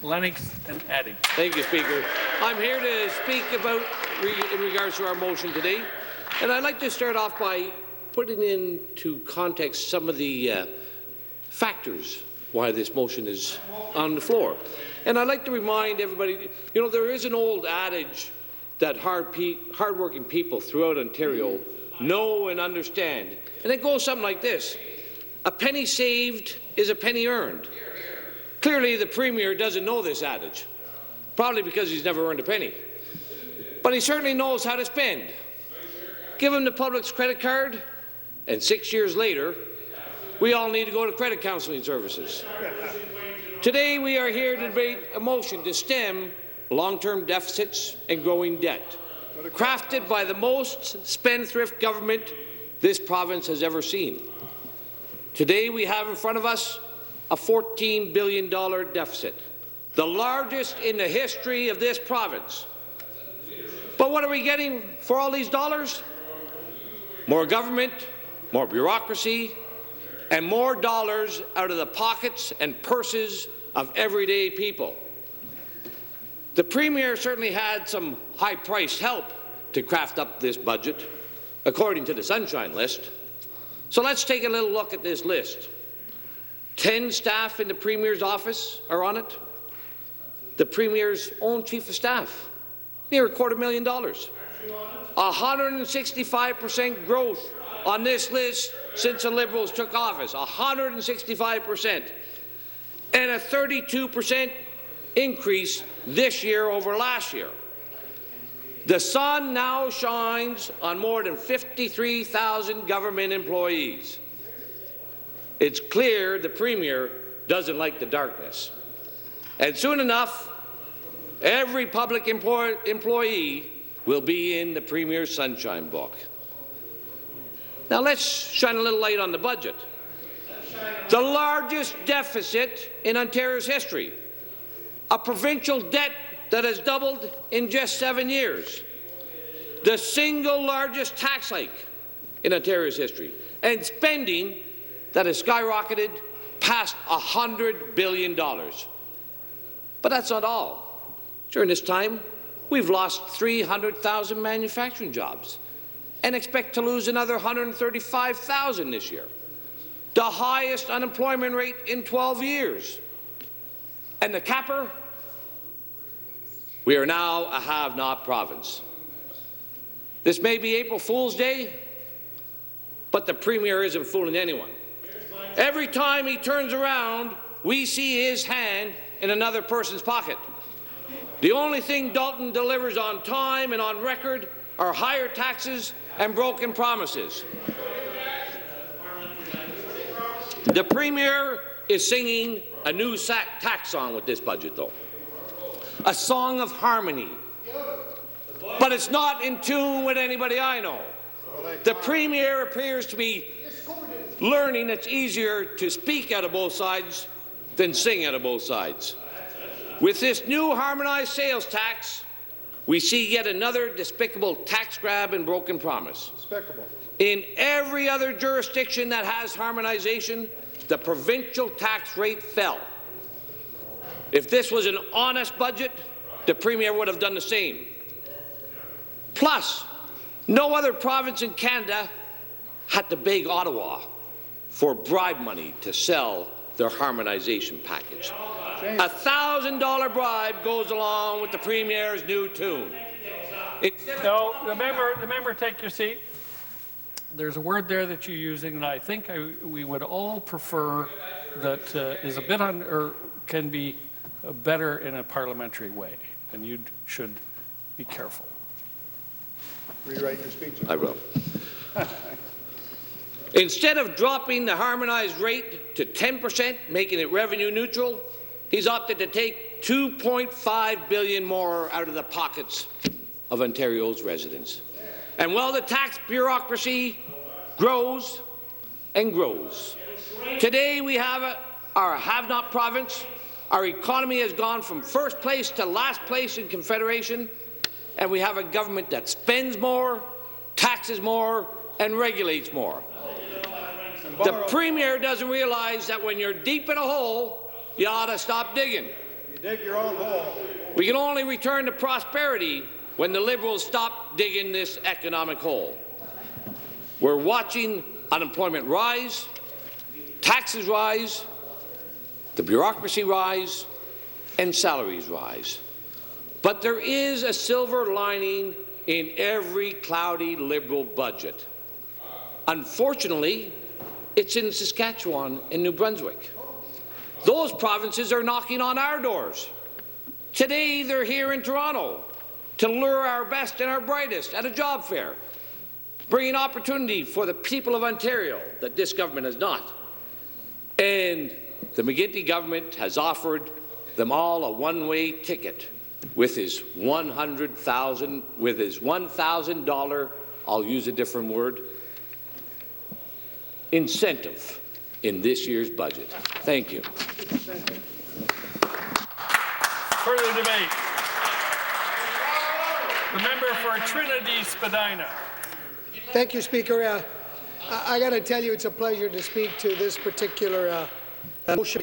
Lennox and Addington. Thank you, Speaker. I'm here to speak about in regards to our motion today, and I'd like to start off by putting into context some of the factors why this motion is on the floor. And I'd like to remind everybody, you know, there is an old adage that hard-working people throughout Ontario know and understand, and it goes something like this: a penny saved is a penny earned. Clearly, the Premier doesn't know this adage, probably because he's never earned a penny. But he certainly knows how to spend. Give him the public's credit card, and 6 years later, we all need to go to credit counselling services. Today, we are here to debate a motion to stem long-term deficits and growing debt, crafted by the most spendthrift government this province has ever seen. Today, we have in front of us a $14 billion deficit, the largest in the history of this province. But what are we getting for all these dollars? More government, more bureaucracy, and more dollars out of the pockets and purses of everyday people. The Premier certainly had some high-priced help to craft up this budget, according to the Sunshine List. So let's take a little look at this list. 10 staff in the Premier's office are on it. The Premier's own Chief of Staff, near $250,000. 165% growth on this list since the Liberals took office, 165%. And a 32% increase this year over last year. The sun now shines on more than 53,000 government employees. It's clear the Premier doesn't like the darkness. And soon enough, every public employee will be in the Premier's Sunshine Book. Now let's shine a little light on the budget. The largest deficit in Ontario's history, a provincial debt that has doubled in just 7 years, the single largest tax hike in Ontario's history, and spending that has skyrocketed past $100 billion. But that's not all. During this time, we've lost 300,000 manufacturing jobs and expect to lose another 135,000 this year, the highest unemployment rate in 12 years. And the capper? We are now a have-not province. This may be April Fool's Day, but the Premier isn't fooling anyone. Every time he turns around, we see his hand in another person's pocket. The only thing Dalton delivers on time and on record are higher taxes and broken promises. The Premier is singing a new tax song with this budget, though. A song of harmony. But it's not in tune with anybody I know. The Premier appears to be learning it's easier to speak out of both sides than sing out of both sides. With this new harmonized sales tax, we see yet another despicable tax grab and broken promise. Despicable. In every other jurisdiction that has harmonization, the provincial tax rate fell. If this was an honest budget, the Premier would have done the same. Plus, no other province in Canada had to beg Ottawa for bribe money to sell their harmonization package. A $1,000 bribe goes along with the Premier's new tune. No, the member, take your seat. There's a word there that you're using, and I think we would all prefer that is a bit or can be better in a parliamentary way, and you should be careful. Rewrite your speech. I will. Instead of dropping the harmonized rate to 10%, making it revenue neutral, he's opted to take $2.5 billion more out of the pockets of Ontario's residents. And while the tax bureaucracy grows and grows, today we have our have-not province. Our economy has gone from first place to last place in Confederation, and we have a government that spends more, taxes more, and regulates more. The Premier doesn't realize that when you're deep in a hole, you ought to stop digging. You dig your own hole. We can only return to prosperity when the Liberals stop digging this economic hole. We're watching unemployment rise, taxes rise, the bureaucracy rise, and salaries rise. But there is a silver lining in every cloudy Liberal budget. Unfortunately, it's in Saskatchewan and New Brunswick. Those provinces are knocking on our doors. Today, they're here in Toronto to lure our best and our brightest at a job fair, bringing opportunity for the people of Ontario that this government has not. And the McGuinty government has offered them all a one-way ticket with his $1,000, I'll use a different word, incentive in this year's budget. Thank you. Further debate. The member for Trinity Spadina. Thank you, Speaker. I got to tell you, it's a pleasure to speak to this particular motion